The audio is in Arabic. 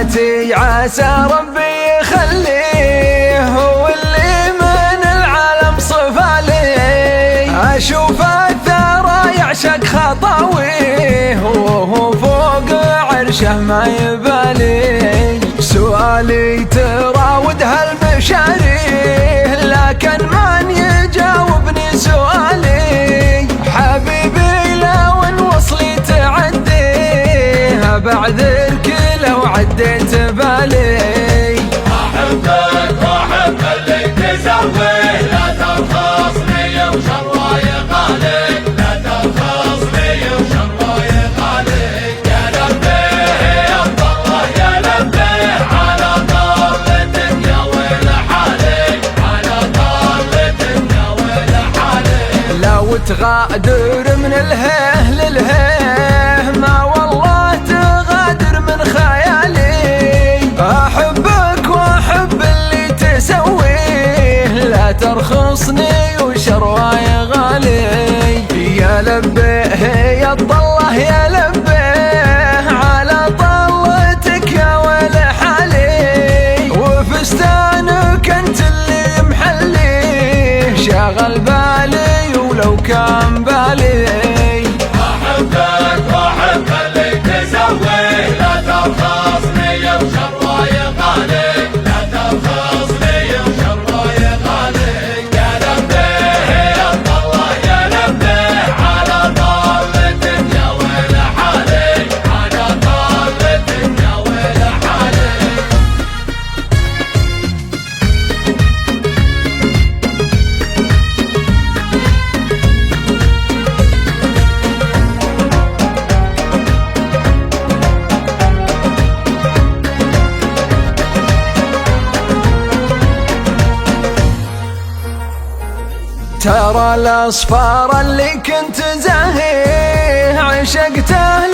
حياتي عسى ربي يخليه هو اللي من العالم صفى لي. أشوف الثرى يعشق خطاويه وهو فوق عرشه ما يبالي. سؤالي تراود هالمشاريه لكن من يجاوبني سؤالي. حبيبي لو ان وصلي تعديه بعذرك لو عديت بالي. أحبك وأحب اللي تسويه لا ترخصني وشر يقالك لا ترخصني وشر يقالك. يا لبيه يا الله يا لبيه على طلتك يا ويل حالك على طلتك يا ويل حالك. لو تغادر من الهيه للهيه ما والله تغادر من خيالي. أحبك وأحب اللي تسويه لا ترخصني وشرواي غالي. يا لبيه يا الله يا لبيه على طلتك يا ويل حالي. وفستانك انت اللي محلي شاغل بالي ولو كان بالي. أحبك وأحب اللي تسويه لا ترخصني وشر يقالك لا ترخصني وشر يقالك. يا لبيه يا الله يا لبيه على طلتك يا ويل حالك على طلتك يا ويل حالك. ترى الأصفار اللي كنت زاهيه عشقته